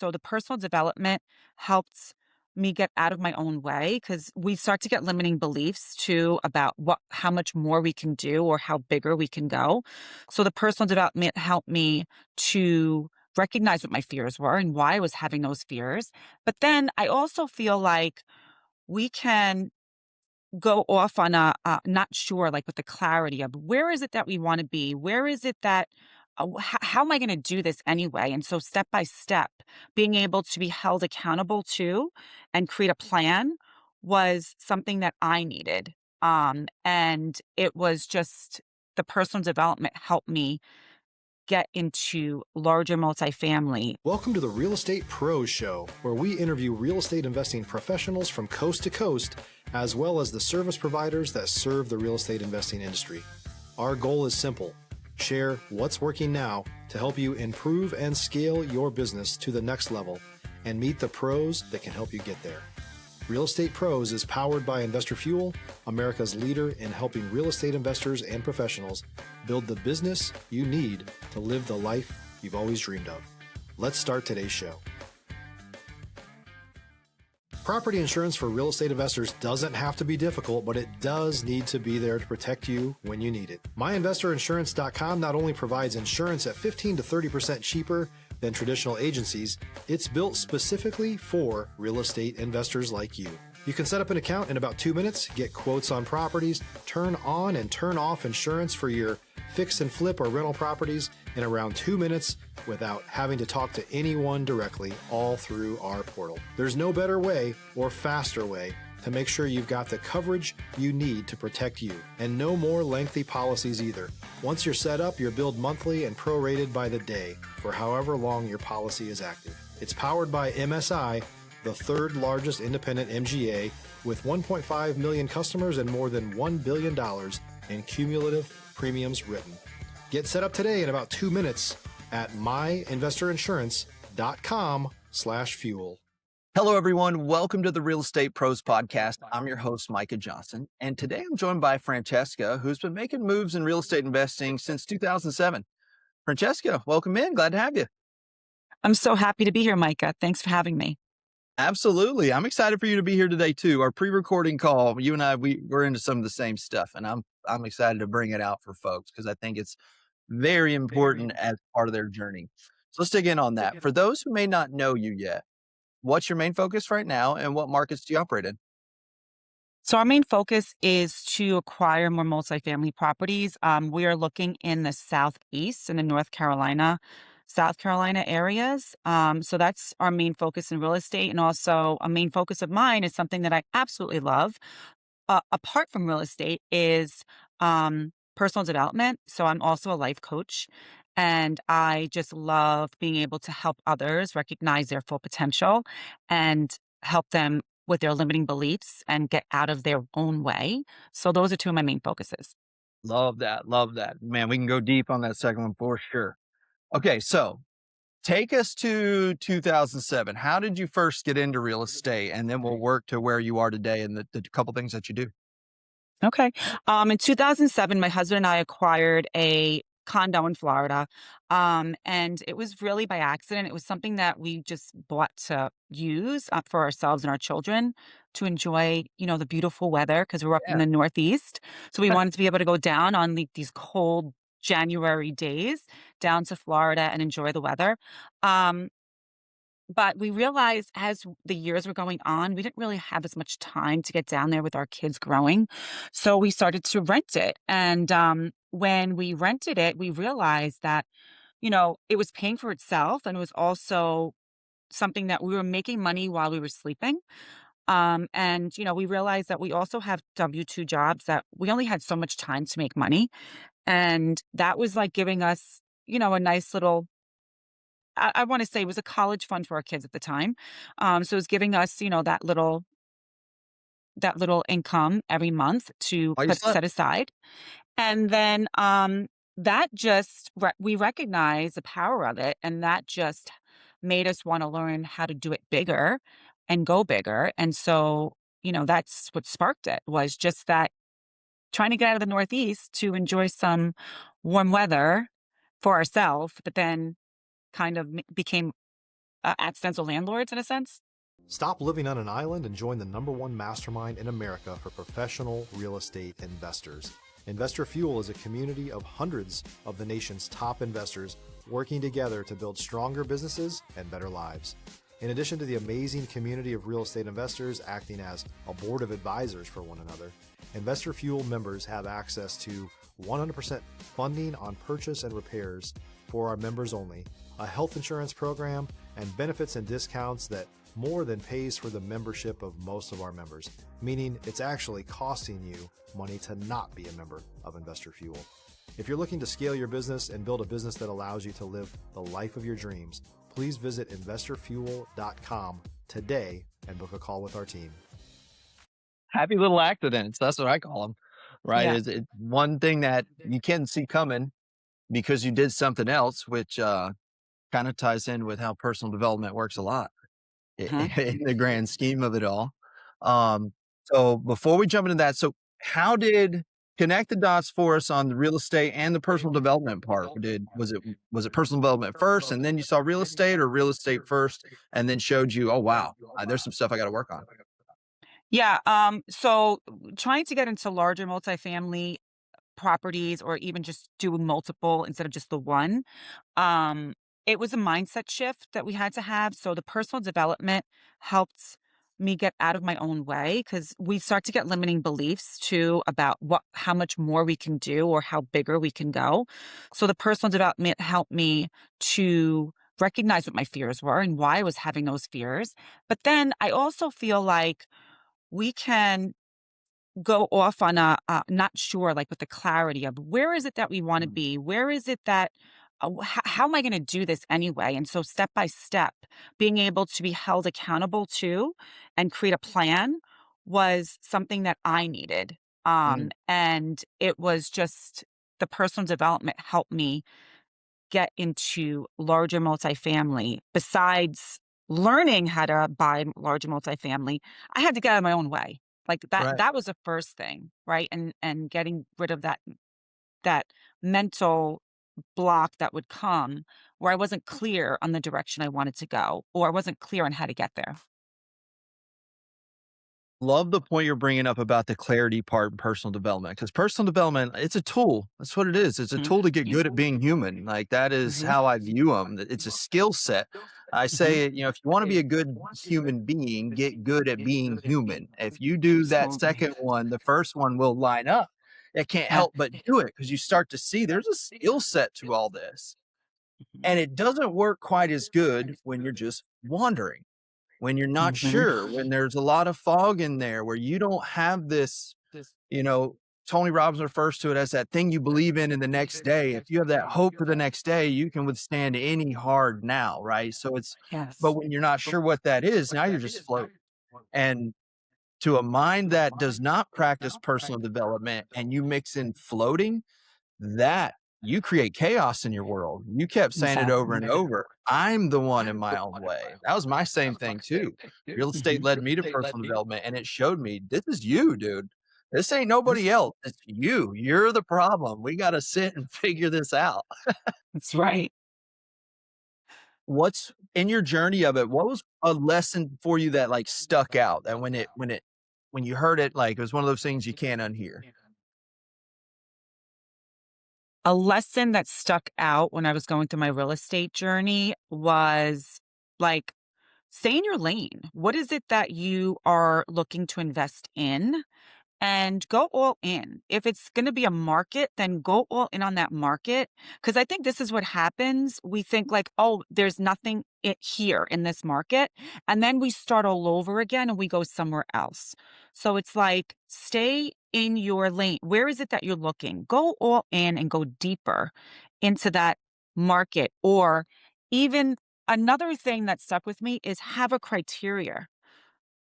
So the personal development helped me get out of my own way because we start to get limiting beliefs too about how much more we can do or how bigger we can go. So the personal development helped me to recognize what my fears were and why I was having those fears. But then I also feel like we can go off on not sure, like with the clarity of where is it that we want to be? Where is it that, how am I going to do this anyway? And so step by step, being able to be held accountable to and create a plan was something that I needed. And it was just the personal development helped me get into larger multifamily. Welcome to the Real Estate Pros Show, where we interview real estate investing professionals from coast to coast, as well as the service providers that serve the real estate investing industry. Our goal is simple: share what's working now to help you improve and scale your business to the next level and meet the pros that can help you get there. Real Estate Pros is powered by Investor Fuel, America's leader in helping real estate investors and professionals build the business you need to live the life you've always dreamed of. Let's start today's show. Property insurance for real estate investors doesn't have to be difficult, but it does need to be there to protect you when you need it. MyInvestorInsurance.com not only provides insurance at 15 to 30% cheaper than traditional agencies, it's built specifically for real estate investors like you. You can set up an account in about 2 minutes, get quotes on properties, turn on and turn off insurance for your fix and flip or rental properties in around 2 minutes without having to talk to anyone directly, all through our portal. There's no better way or faster way to make sure you've got the coverage you need to protect you, and no more lengthy policies either. Once you're set up, you're billed monthly and prorated by the day for however long your policy is active. It's powered by MSI, the third largest independent MGA, with 1.5 million customers and more than $1 billion in cumulative premiums written. Get set up today in about 2 minutes at myinvestorinsurance.com/fuel. Hello, everyone. Welcome to the Real Estate Pros Podcast. I'm your host, Micah Johnson, and today I'm joined by Francesca, who's been making moves in real estate investing since 2007. Francesca, welcome in. Glad to have you. I'm so happy to be here, Micah. Thanks for having me. Absolutely. I'm excited for you to be here today, too. Our pre-recording call, you and I, we're into some of the same stuff, and I'm excited to bring it out for folks because I think it's very important as part of their journey. So let's dig in on that. For those who may not know you yet, what's your main focus right now, and what markets do you operate in? So our main focus is to acquire more multifamily properties. We are looking in the Southeast and the North Carolina, South Carolina areas. So that's our main focus in real estate. And also a main focus of mine is something that I absolutely love. Apart from real estate is personal development. So I'm also a life coach. And I just love being able to help others recognize their full potential and help them with their limiting beliefs and get out of their own way. So those are two of my main focuses. Love that. Love that. Man, we can go deep on that second one for sure. Okay, so take us to 2007. How did you first get into real estate? And then we'll work to where you are today and the couple things that you do. Okay. In 2007, my husband and I acquired a condo in Florida. And it was really by accident. It was something that we just bought to use for ourselves and our children to enjoy, the beautiful weather because we're up in Yeah. the Northeast. So we wanted to be able to go down on these cold January days down to Florida and enjoy the weather. Um, but we realized as the years were going on, we didn't really have as much time to get down there with our kids growing. So we started to rent it. And when we rented it, we realized that, it was paying for itself. And it was also something that we were making money while we were sleeping. And, we realized that we also have W-2 jobs that we only had so much time to make money. And that was like giving us, a nice little I want to say it was a college fund for our kids at the time. So it was giving us, that little income every month to While you put slept. set aside. And then that just we recognize the power of it, and that just made us want to learn how to do it bigger and go bigger. And so, that's what sparked it was just that trying to get out of the Northeast to enjoy some warm weather for ourselves, but then kind of became accidental landlords in a sense. Stop living on an island and join the #1 mastermind in America for professional real estate investors. Investor Fuel is a community of hundreds of the nation's top investors working together to build stronger businesses and better lives. In addition to the amazing community of real estate investors acting as a board of advisors for one another, Investor Fuel members have access to 100% funding on purchase and repairs for our members only, a health insurance program, and benefits and discounts that more than pays for the membership of most of our members, meaning it's actually costing you money to not be a member of Investor Fuel. If you're looking to scale your business and build a business that allows you to live the life of your dreams, please visit investorfuel.com today and book a call with our team. Happy little accidents. That's what I call them, right? Yeah. Is it one thing that you can see coming because you did something else, which kind of ties in with how personal development works a lot Huh? in the grand scheme of it all. Um, so before we jump into that, so how did connect the dots for us on the real estate and the personal development part? Was it personal development first and then you saw real estate, or real estate first and then showed you, oh wow, there's some stuff I got to work on? Yeah. So trying to get into larger multifamily properties or even just do multiple instead of just the one. Um, it was a mindset shift that we had to have. So the personal development helped me get out of my own way because we start to get limiting beliefs too about how much more we can do or how bigger we can go. So the personal development helped me to recognize what my fears were and why I was having those fears. But then I also feel like we can go off on not sure, like with the clarity of where is it that we want to be? Where is it that, how am I going to do this anyway? And so step by step, being able to be held accountable to and create a plan was something that I needed. Mm, And it was just the personal development helped me get into larger multifamily. Besides learning how to buy larger multifamily, I had to get out of my own way. Like right. that was the first thing, right? And getting rid of that mental block that would come where I wasn't clear on the direction I wanted to go, or I wasn't clear on how to get there. Love the point you're bringing up about the clarity part in personal development, because personal development, it's a tool. That's what it is. It's a Mhm. tool to get good at being human. Like that is Mhm. how I view them. It's a skill set. I Mhm. say, if you want to be a good human being, get good at being human. If you do that Absolutely. second one, the first one will line up. It can't Yeah. help but do it because you start to see there's a skill set to all this. Mhm. And it doesn't work quite as good when you're just wandering, when you're not Mhm. sure, when there's a lot of fog in there, where you don't have this, you know, Tony Robbins refers to it as that thing you believe in the next day. If you have that hope for the next day, you can withstand any hard now, right? So but Yes. when you're not sure what that is, now you're just floating. And to a mind that does not practice personal development and you mix in floating, that you create chaos in your world. You kept saying it over Exactly. and over. I'm the one in my own way. That was my same thing too. Real estate Mhm. led me to personal development and it showed me this is you, dude. This ain't nobody This else. It's you. You're the problem. We got to sit and figure this out. That's right. What's in your journey of it? What was a lesson for you that like stuck out, that when you heard it, like it was one of those things you can't unhear? A lesson that stuck out when I was going through my real estate journey was like, stay in your lane. What is it that you are looking to invest in? And go all in. If it's going to be a market, then go all in on that market. Because I think this is what happens. We think like, oh, there's nothing here in this market. And then we start all over again and we go somewhere else. So it's like, stay in your lane. Where is it that you're looking? Go all in and go deeper into that market. Or even another thing that stuck with me is have a criteria.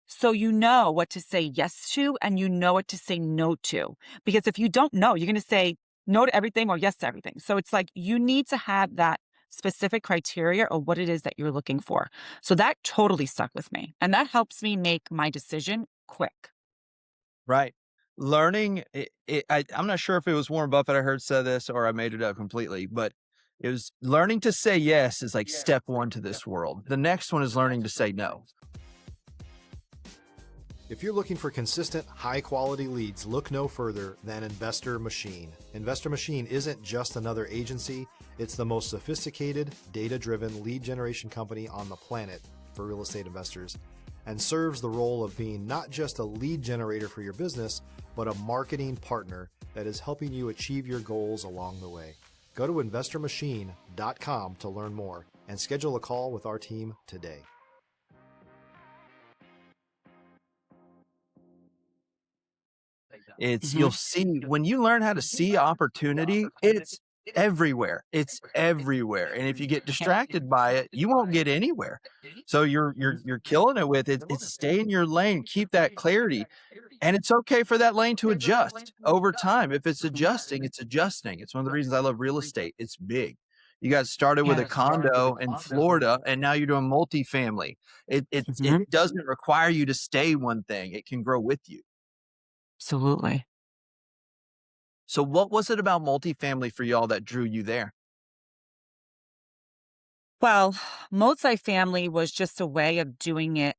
So you know what to say yes to and you know what to say no to. Because if you don't know, you're going to say no to everything or yes to everything. So it's like you need to have that specific criteria or what it is that you're looking for. So that totally stuck with me. And that helps me make my decision quick. Right. Learning, I'm not sure if it was Warren Buffett I heard say this or I made it up completely, but It was learning to say yes is like step one to this world. The next one is learning to say no. If you're looking for consistent, high-quality leads, look no further than Investor Machine. Investor Machine isn't just another agency, it's the most sophisticated, data-driven lead generation company on the planet for real estate investors, and serves the role of being not just a lead generator for your business, but a marketing partner that is helping you achieve your goals along the way. Go to investormachine.com to learn more and schedule a call with our team today. You'll see when you learn how to see opportunity, it's everywhere. It's everywhere. And if you get distracted by it, you won't get anywhere. So you're killing it with it. It's stay in your lane, keep that clarity. And it's okay for that lane to adjust over time. If it's adjusting, it's adjusting. It's one of the reasons I love real estate. It's big. You guys started with a condo in Florida, and now you're doing multifamily. It doesn't require you to stay one thing. It can grow with you. Absolutely. So what was it about multifamily for y'all that drew you there? Well, multifamily was just a way of doing it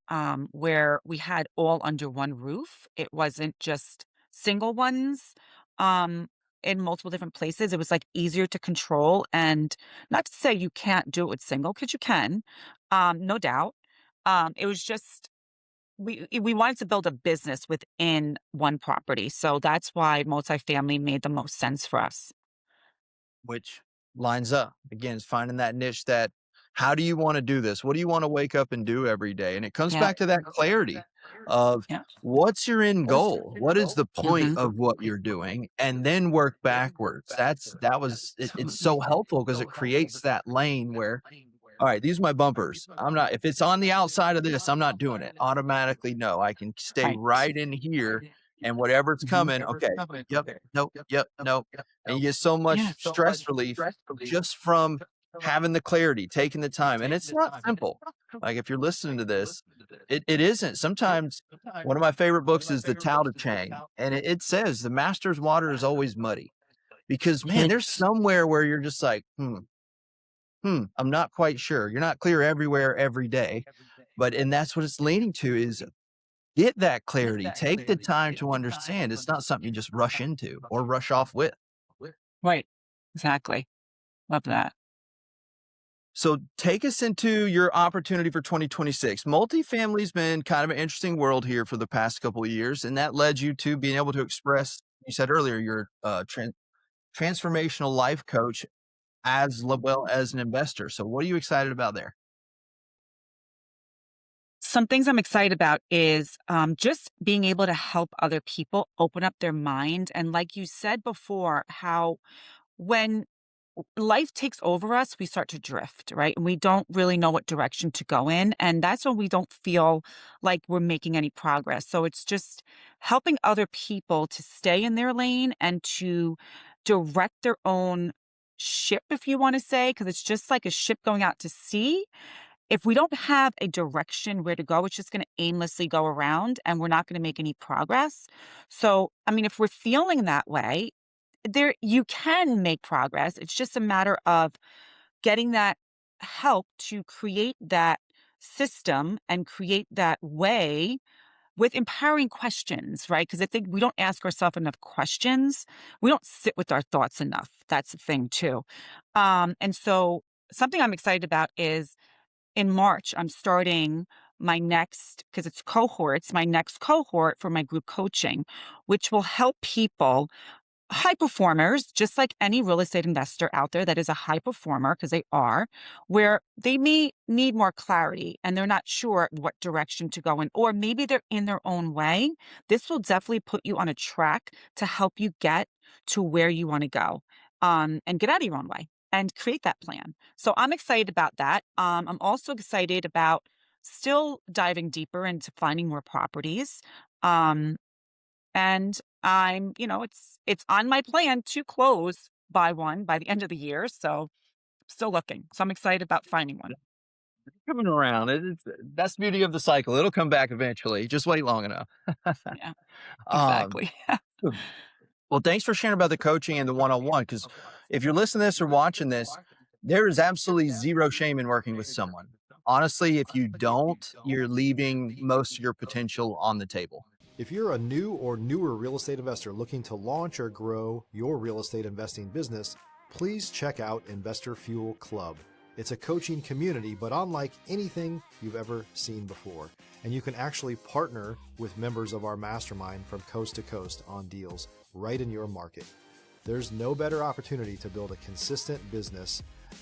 where we had all under one roof. It wasn't just single ones um, in multiple different places. It was like easier to control. And not to say you can't do it with single, because you can, no doubt. It was just we wanted to build a business within one property. So that's why multifamily made the most sense for us. Which lines up again, is finding that niche that how do you want to do this? What do you want to wake up and do every day? And it comes Yeah. back to that clarity of Yeah. what's your end goal? What is the point Mhm. of what you're doing? And then work backwards. It's so helpful because it creates that lane where, all right, these are my bumpers. If it's on the outside of this, I'm not doing it. Automatically, no. I can stay Right. right in here and whatever's coming, okay. Yep, nope, yep, nope. And you get so much Yeah. stress relief just from having the clarity, taking the time. And it's not simple. Like if you're listening to this, it isn't. Sometimes one of my favorite books is The Tao Te Ching, and it says the master's water is always muddy because man, there's somewhere where you're just like, I'm not quite sure. You're not clear everywhere every day, and that's what it's leaning to is get that clarity. Take the time to understand. It's not something you just rush into or rush off with. Right. Exactly. Love that. So take us into your opportunity for 2026. Multifamily's been kind of an interesting world here for the past couple of years, and that led you to being able to express, you said earlier, your transformational life coach as well as an investor. So what are you excited about there? Some things I'm excited about is just being able to help other people open up their mind. And like you said before, how when life takes over us, we start to drift, right? And we don't really know what direction to go in. And that's when we don't feel like we're making any progress. So it's just helping other people to stay in their lane and to direct their own ship, if you want to say, because it's just like a ship going out to sea. If we don't have a direction where to go, it's just going to aimlessly go around and we're not going to make any progress. So, I mean, if we're feeling that way, you can make progress. It's just a matter of getting that help to create that system and create that way with empowering questions, right? Because I think we don't ask ourselves enough questions. We don't sit with our thoughts enough. That's the thing too. And so something I'm excited about is in March, I'm starting my next, because it's cohorts, my next cohort for my group coaching, which will help people, high performers, just like any real estate investor out there that is a high performer, because they are, where they may need more clarity and they're not sure what direction to go in, or maybe they're in their own way. This will definitely put you on a track to help you get to where you want to go, and get out of your own way and create that plan. So I'm excited about that. I'm also excited about still diving deeper into finding more properties. Um, and it's on my plan to close by the end of the year. So still looking. So I'm excited about finding one. Coming around. That's the beauty of the cycle. It'll come back eventually. Just wait long enough. Yeah, um, exactly. well, thanks for sharing about the coaching and the one-on-one. Because if you're listening to this or watching this, There is absolutely zero shame in working with someone. Honestly, if you don't, you're leaving most of your potential on the table. If you're a new or newer real estate investor looking to launch or grow your real estate investing business, please check out Investor Fuel Club. It's a coaching community, but unlike anything you've ever seen before. And you can actually partner with members of our mastermind from coast to coast on deals right in your market. There's no better opportunity to build a consistent business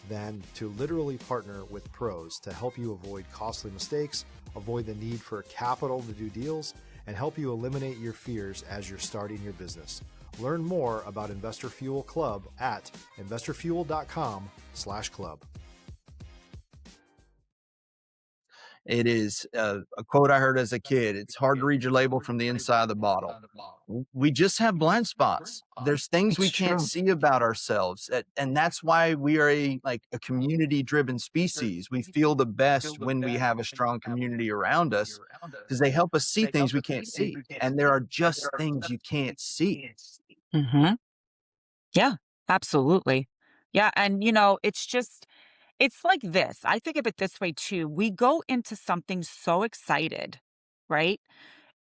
than to literally partner with pros to help you avoid costly mistakes, avoid the need for capital to do deals, and help you eliminate your fears as you're starting your business. Learn more about Investor Fuel Club at investorfuel.com/club. It is a quote I heard as a kid. It's hard to read your label from the inside of the bottle. We just have blind spots. There's things we It's can't true. see about ourselves. And that's why we are a community driven species. We feel the best when we have a strong community around us because they help us see things we can't see. And there are just things you can't see. Hmm. Yeah, absolutely. Yeah. And, it's like this. I think of it this way too. We go into something so excited, right?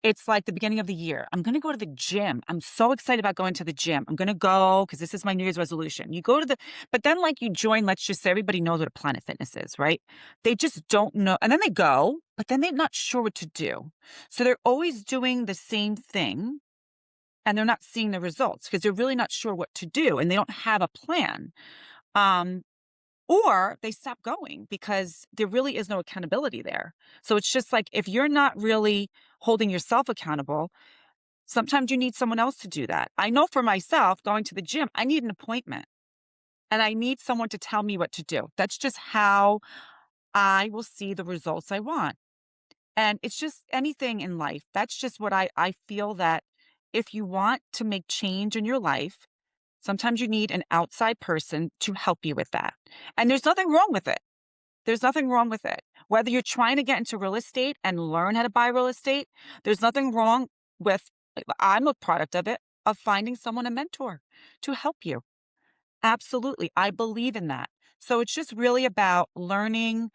It's like the beginning of the year. I'm going to go to the gym. I'm so excited about going to the gym. I'm going to go because this is my New Year's resolution. But then like you join, let's just say everybody knows what a Planet Fitness is, right? They just don't know. And then they go, but then they're not sure what to do. So they're always doing the same thing and they're not seeing the results because they're really not sure what to do and they don't have a plan. Um, or they stop going because there really is no accountability there. So it's just like if you're not really holding yourself accountable, sometimes you need someone else to do that. I know for myself, going to the gym, I need an appointment and I need someone to tell me what to do. That's just how I will see the results I want. And it's just anything in life. That's just what I feel that if you want to make change in your life, sometimes you need an outside person to help you with that. And there's nothing wrong with it. There's nothing wrong with it. Whether you're trying to get into real estate and learn how to buy real estate, there's nothing wrong with, I'm a product of it, of finding someone, a mentor to help you. Absolutely. I believe in that. So it's just really about learning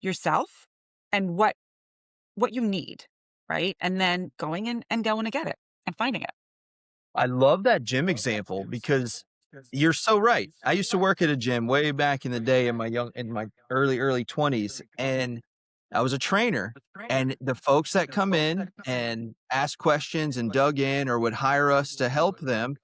yourself and what you need, right? And then going in and going to get it and finding it. I love that gym example because you're so right. I used to work at a gym way back in the day in my early 20s, and I was a trainer. And the folks that come in and ask questions and dug in or would hire us to help them,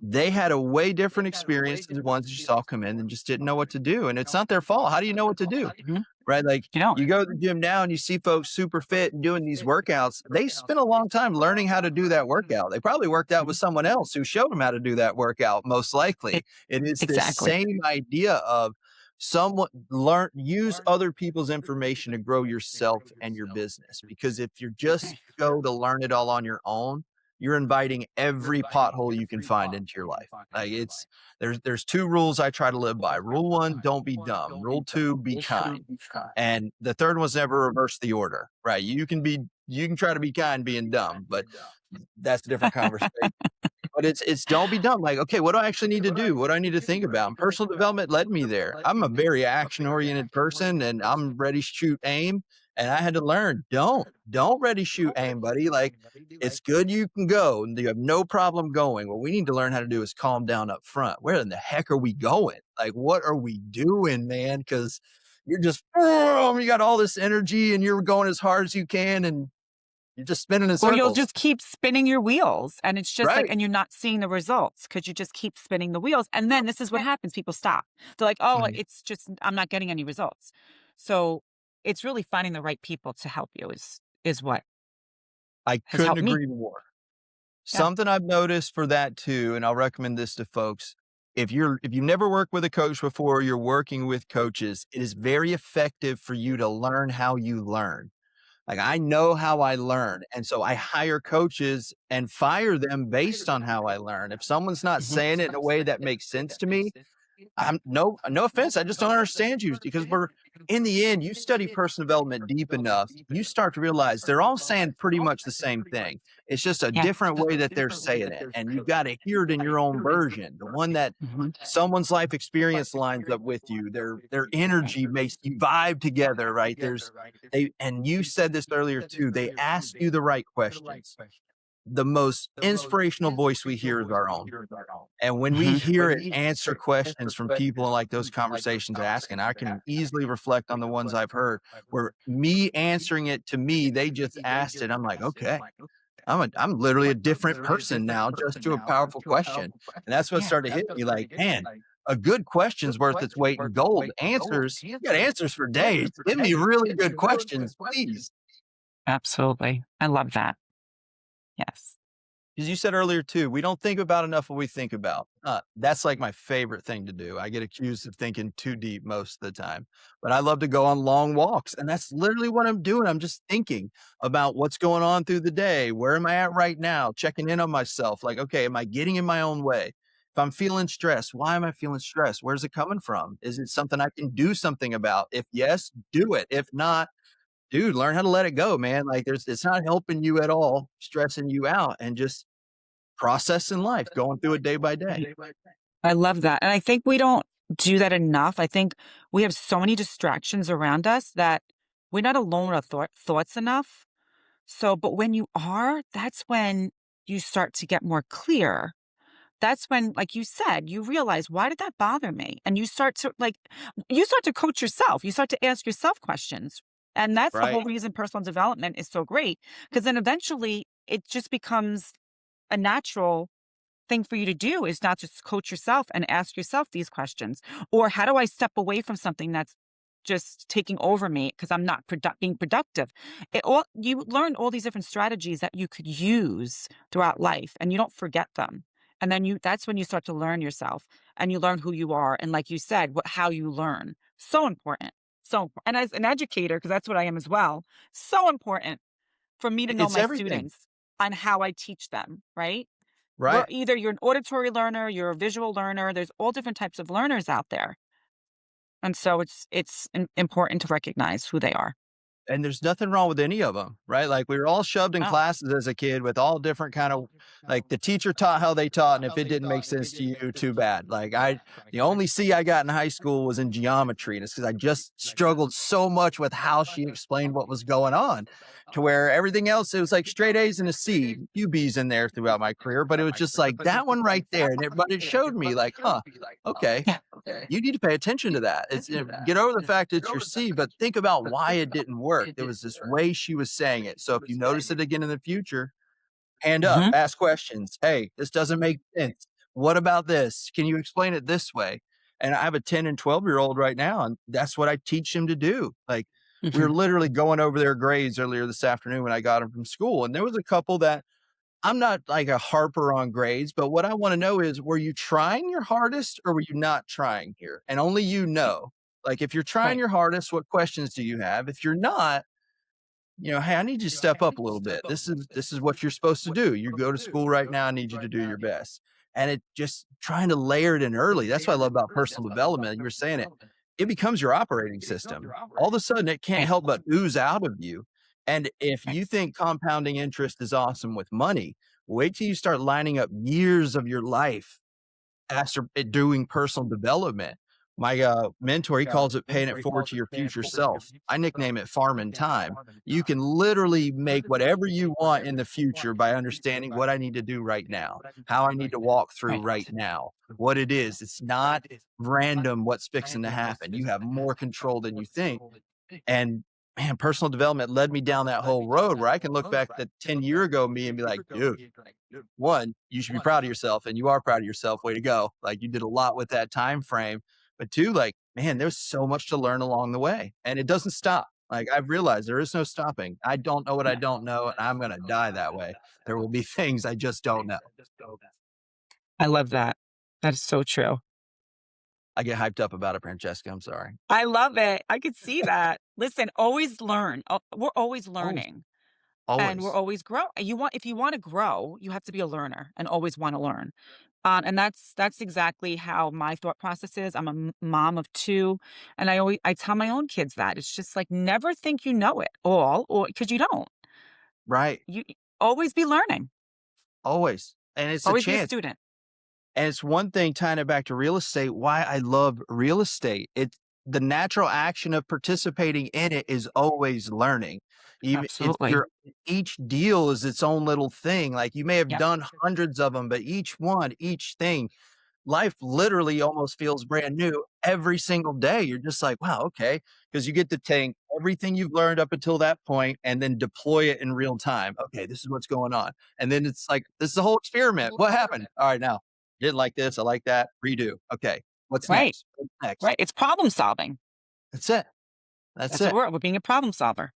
they had a way different experience than the ones that you saw come in and just didn't know what to do. And it's not their fault. How do you know what to do? Mhm. Right? Like You know, you go to the gym now and you see folks super fit and doing these workouts. They spent a long time learning how to do that workout. They probably worked out with mhm. someone else who showed them how to do that workout, most likely. It, It is this exactly. same idea of use other people's information to grow yourself and your business. Because if you're just go to learn it all on your own, you're inviting every pothole you can find into your life. Like there's two rules I try to live by. Rule one, don't be dumb. Rule two, be kind. And the third one's never reverse the order, right? You can try to be kind being dumb, but that's a different conversation. But it's don't be dumb. Like, okay, what do I actually need to do? What do I need to think about? And personal development led me there. I'm a very action oriented person and I'm ready, shoot, aim. And I had to learn, don't ready, shoot, aim, buddy. Like it's good you can go and you have no problem going. What we need to learn how to do is calm down up front. Where in the heck are we going? Like, what are we doing, man? Because you're just, you got all this energy and you're going as hard as you can and you're just spinning in Or you'll circles. just keep spinning your wheels and it's just like, Right. and you're not seeing the results because you just keep spinning the wheels. And then this is what happens. People stop. They're like, oh, Mhm. it's just, I'm not getting any results. So it's really finding the right people to help you is what I has couldn't helped me. agree more. Yeah. Something I've noticed for that too, and I'll recommend this to folks. If you've never worked with a coach before, you're working with coaches, it is very effective for you to learn how you learn. Like I know how I learn. And so I hire coaches and fire them based on how I learn. If someone's not Mhm. saying it in a way that makes sense to me, I'm no offense, I just don't understand you because we're in the end, you study personal development deep enough, you start to realize they're all saying pretty much the same thing. It's just a Yeah. different way that they're saying it. And you've got to hear it in your own version, the one that Mhm. someone's life experience lines up with you. Their energy makes you vibe together, right? There's they and you said this earlier too. They ask you the right questions. The most inspirational voice we hear is our own. And when we Mhm. hear it answer questions from people in like those conversations asking, I can easily reflect on the ones I've heard where me answering it to me, they just asked it. I'm like, okay, I'm literally a different person now just to a powerful question. And that's what started to hit me like, man, a good question's worth its weight in gold. Answers, you got answers for days. Give me really good questions, please. Absolutely. I love that. Yes. Because you said earlier too, we don't think about enough what we think about. That's like my favorite thing to do. I get accused of thinking too deep most of the time, but I love to go on long walks, and that's literally what I'm doing. I'm just thinking about what's going on through the day. Where am I at right now? Checking in on myself. Like, okay, am I getting in my own way? If I'm feeling stressed, why am I feeling stressed? Where's it coming from? Is it something I can do something about? If yes, do it. If not, dude, learn how to let it go, man. Like it's not helping you at all, stressing you out and just processing life, going through it day by day. I love that. And I think we don't do that enough. I think we have so many distractions around us that we're not alone with our thoughts enough. So, but when you are, that's when you start to get more clear. That's when, like you said, you realize, why did that bother me? And you start to coach yourself. You start to ask yourself questions. And that's the whole Right. reason personal development is so great. Because then eventually it just becomes a natural thing for you to do is not just coach yourself and ask yourself these questions. Or how do I step away from something that's just taking over me because I'm not being productive? You learn all these different strategies that you could use throughout life, and you don't forget them. And then that's when you start to learn yourself and you learn who you are. And like you said, how you learn. So important. And as an educator, because that's what I am as well, so important for me to know It's my everything, students on how I teach them, right? right? You're an auditory learner, you're a visual learner. There's all different types of learners out there. And so it's important to recognize who they are. And there's nothing wrong with any of them, right? Like, we were all shoved in Oh, classes as a kid with all different kind of like, the teacher taught how they taught, and if it didn't make sense to you, too bad. Like, the only C I got in high school was in geometry, and it's because I just struggled so much with how she explained what was going on, to where everything else, it was like straight A's and a C, few B's in there throughout my career, but it was just like that one right there, and but it showed me like, "Huh, okay, yeah. you need to pay attention to that. It's get over the fact it's your C, but think about why it didn't work. There was this way she was saying it. So if you notice it again in the future, hand up, Hmm. ask questions. Hey, this doesn't make sense. What about this? Can you explain it this way? And I have a 10 and 12-year-old right now, and that's what I teach him to do. Like, we were Hmm. literally going over their grades earlier this afternoon when I got them from school. And there was a couple that I'm not like a harper on grades, but what I want to know is, were you trying your hardest or were you not trying here? And only you know. Like, if you're trying Right. your hardest, what questions do you have? If you're not, hey, I need you to step up a little bit. This is what you're supposed to do. You go to school right now. I need you to do your best. And it just trying to layer it in early. That's what I love about personal development. You were saying it. It becomes your operating system. All of a sudden, it can't Right. help but ooze out of you. And if Right. you think compounding interest is awesome with money, wait till you start lining up years of your life after doing personal development. My mentor, he calls it paying it forward to your future self. I nickname it farm in time. You can literally make whatever you want in the future by understanding what I need to do right now, how I need to walk through Right. right now, what it is. It's not random what's fixing to happen. You have more control than you think. And man, personal development led me down that whole road where I can look back at 10-year ago me and be like, dude, one, you should be proud of yourself, and you are proud of yourself. Way to go. Like, you did a lot with that time frame. But two, like, man, there's so much to learn along the way. And it doesn't stop. Like, I've realized there is no stopping. I don't know what I Yeah. don't know, and I'm gonna die that way. There will be things I just don't know. I love that. That is so true. I get hyped up about it, Francesca. I'm sorry. I love it. I could see that. Listen, always learn. We're always Always. learning and we're Always. always grow. If you want to grow, you have to be a learner and always want to learn. And that's exactly how my thought process is. I'm a mom of two, and I tell my own kids that it's just like never think you know it all, or because you don't. Right. You always be learning, Always. And it's a always be a chance. student. And it's one thing tying it back to real estate, why I love real estate. It's the natural action of participating in it is always learning. Even it's Absolutely. your each deal is its own little thing. Like you may have Yep. done hundreds of them, but each one, each thing, life literally almost feels brand new every single day. You're just like, wow, okay. Because you get to take everything you've learned up until that point and then deploy it in real time. Okay, this is what's going on. And then it's like, this is a whole experiment. What happened? All right, now, didn't like this. I like that. Redo. Okay, what's Right. next? What's next? Right. It's problem solving. That's it. That's That's what it. we're being a problem solver.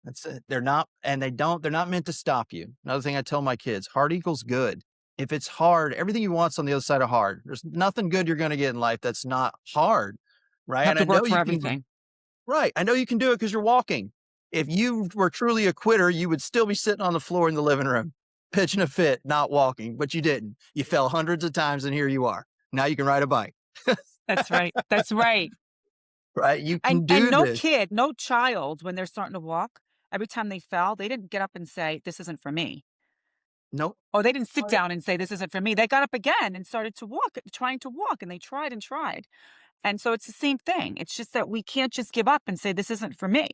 That's it. They're not, and they're not meant to stop you. Another thing I tell my kids, hard equals good. If it's hard, everything you want's on the other side of hard. There's nothing good you're going to get in life that's not hard. Right. You have And to I know work for you can, everything. right. I know you can do it because you're walking. If you were truly a quitter, you would still be sitting on the floor in the living room, pitching a fit, not walking, but you didn't. You fell hundreds of times and here you are. Now you can ride a bike. That's right. That's right. Right. You And can and do no this. kid, no child, when they're starting to walk, every time they fell, they didn't get up and say, "This isn't for me." Nope. Or they didn't sit down and say, "This isn't for me." They got up again and started to walk, trying to walk, and they tried and tried. And so it's the same thing. It's just that we can't just give up and say, "This isn't for me."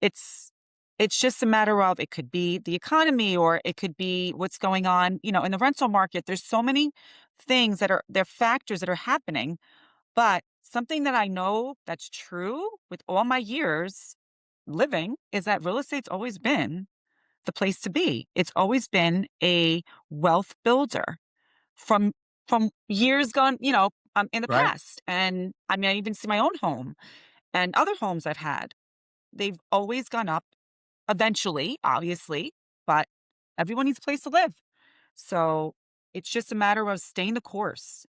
It's it's just a matter of it could be the economy or it could be what's going on, in the rental market. There's so many things they're factors that are happening. But something that I know that's true with all my years living is that real estate's always been the place to be. It's always been a wealth builder from years gone, in the Right. past. And I mean, I even see my own home and other homes I've had. They've always gone up eventually, obviously, but everyone needs a place to live. So it's just a matter of staying the course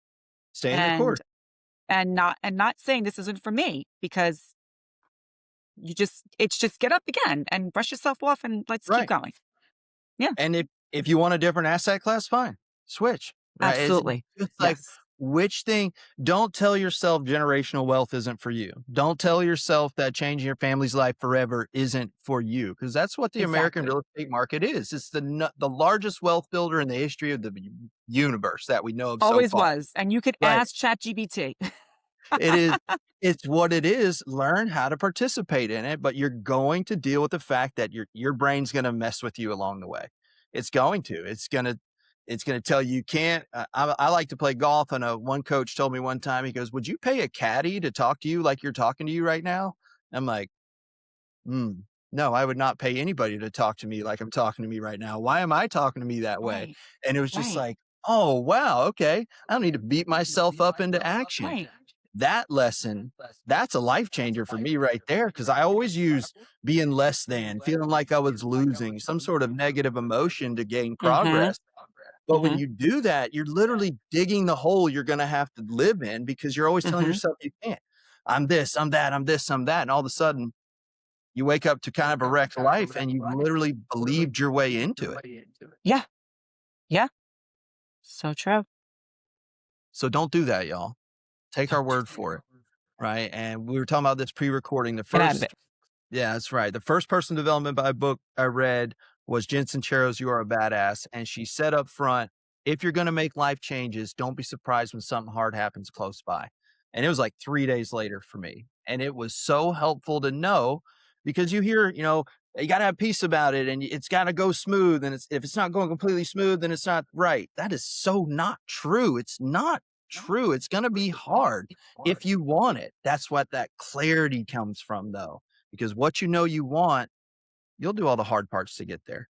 Stay in the and course. not saying this isn't for me because it's just get up again and brush yourself off and let's keep Right. going. Yeah, And if you want a different asset class, fine, switch, right? It's absolutely. just like Yes, which thing don't tell yourself generational wealth isn't for you. Don't tell yourself that changing your family's life forever isn't for you, because that's what the American exactly. real estate market is. It's the largest wealth builder in the history of the universe that we know of so Always far. was. And you could Right. ask ChatGPT. It is it's what it is. Learn how to participate in it, but you're going to deal with the fact that your brain's gonna mess with you along the way. It's going to. It's gonna tell you can't. I like to play golf, and one coach told me one time, he goes, "Would you pay a caddy to talk to you like you're talking to you right now?" I'm like, "Mm, no, I would not pay anybody to talk to me like I'm talking to me right now. Why am I talking to me that way?" Right, And it was just right, like, "Oh, wow, okay. I don't need to beat myself up into action." right. That lesson, that's a life changer for me right there, because I always use being less than, feeling like I was losing, some sort of negative emotion to gain Mm-hmm. progress. But when Mm-hmm. you do that, you're literally digging the hole you're gonna have to live in because you're always telling Mm-hmm. yourself you can't. I'm this, I'm that, I'm this, I'm that. And all of a sudden, you wake up to kind of a wrecked life and you've literally believed your way into it. Yeah. Yeah. So true. So don't do that, y'all. Take our Don't do word for it. Right. And we were talking about this pre-recording. The Get out of it. first Yeah, that's right. The first person development by book I read was Jensen Charo's You Are a Badass. And she said up front, if you're going to make life changes, don't be surprised when something hard happens close by. And it was like 3 days later for me. And it was so helpful to know because you hear, you got to have peace about it and it's got to go smooth. And if it's not going completely smooth, then it's not right. That is so not true. It's not true. It's going to be hard if you want it. That's what that clarity comes from, though, because what you want, you'll do all the hard parts to get there.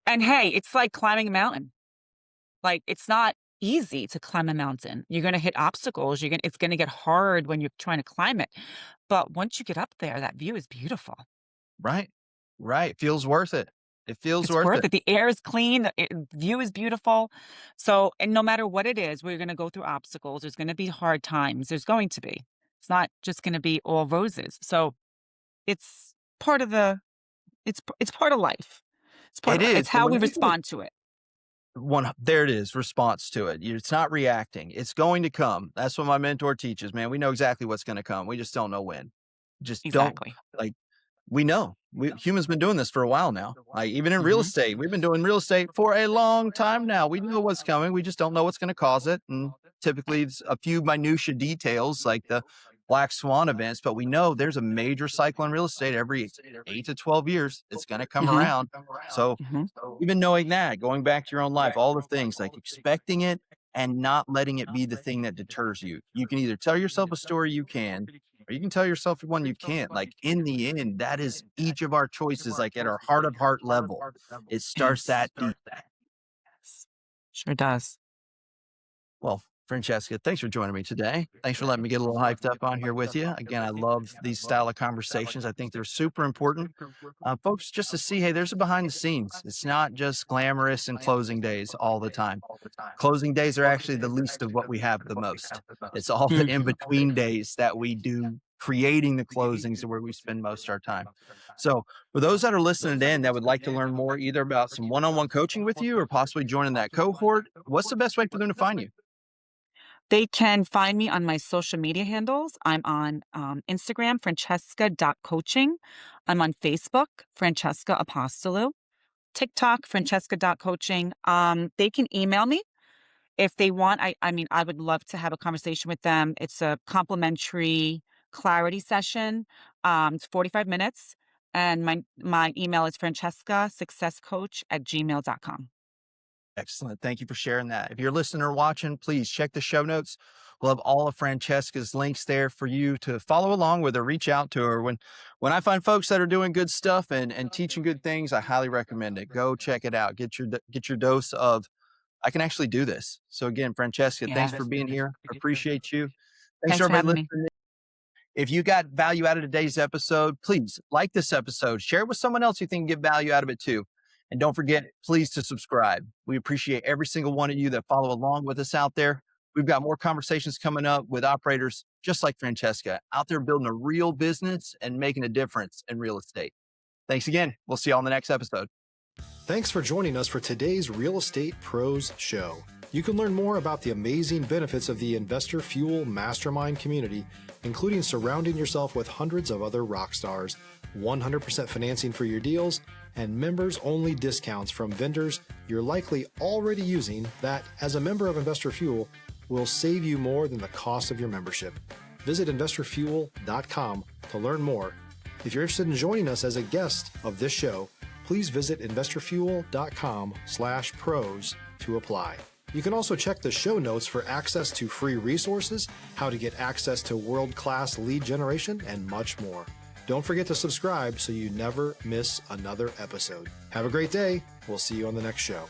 And hey, it's like climbing a mountain. Like it's not easy to climb a mountain. You're gonna hit obstacles. It's gonna get hard when you're trying to climb it. But once you get up there, that view is beautiful. Right. Right. Feels worth it. It feels It's worth worth it. it. The air is clean, the view is beautiful. So, and no matter what it is, we're gonna go through obstacles. There's gonna be hard times. There's going to be. It's not just gonna be all roses. So it's part of the it's part of life. It is. It's And how when we I say respond to it. One, there it is, response to it. It's not reacting. It's going to come. That's what my mentor teaches, man. We know exactly what's going to come. We just don't know when. Just don't Exactly. like we know. We humans been doing this for a while now. Like even in real Hmm. estate, we've been doing real estate for a long time now. We know what's coming. We just don't know what's going to cause it. And typically it's a few minutia details like the black swan events, but we know there's a major cycle in real estate every 8 to 12 years. It's going to come Hmm. around. So Hmm. even knowing that, going back to your own life, all the things like expecting it and not letting it be the thing that deters you. You can either tell yourself a story you can, or you can tell yourself one you can't. Like in the end, that is each of our choices, like at our heart of heart level. It starts Yes. that deep. Yes. Sure does. Well, Francesca, thanks for joining me today. Thanks for letting me get a little hyped up on here with you. Again, I love these style of conversations. I think they're super important. Folks, just to see, hey, there's a behind the scenes. It's not just glamorous and closing days all the time. Closing days are actually the least of what we have the most. It's all the in Hmm. between days that we do creating the closings where we spend most of our time. So, for those that are listening in that would like to learn more either about some one on one coaching with you or possibly joining that cohort, what's the best way for them to find you? They can find me on my social media handles. I'm on Instagram, Francesca.coaching. I'm on Facebook, Francesca Apostolou. TikTok, Francesca.coaching. They can email me if they want. I mean, I would love to have a conversation with them. It's a complimentary clarity session. It's 45 minutes. And my email is Francesca successcoach at gmail.com. Excellent. Thank you for sharing that. If you're listening or watching, please check the show notes. We'll have all of Francesca's links there for you to follow along with or reach out to her. When I find folks that are doing good stuff and teaching good things, I highly recommend it. Go check it out. Get your dose of I can actually do this. So again, Francesca, thanks for Yes. being here. Appreciate you. Thanks for Thanks for everybody having me. listening. If you got value out of today's episode, please like this episode, share it with someone else you think can get value out of it too. And don't forget, please, to subscribe. We appreciate every single one of you that follow along with us out there. We've got more conversations coming up with operators just like Francesca out there building a real business and making a difference in real estate. Thanks again. We'll see you on the next episode. Thanks for joining us for today's Real Estate Pros Show. You can learn more about the amazing benefits of the Investor Fuel Mastermind community, including surrounding yourself with hundreds of other rock stars, 100% financing for your deals, and members-only discounts from vendors you're likely already using that, as a member of Investor Fuel, will save you more than the cost of your membership. Visit investorfuel.com to learn more. If you're interested in joining us as a guest of this show, please visit investorfuel.com/pros to apply. You can also check the show notes for access to free resources, how to get access to world-class lead generation, and much more. Don't forget to subscribe so you never miss another episode. Have a great day. We'll see you on the next show.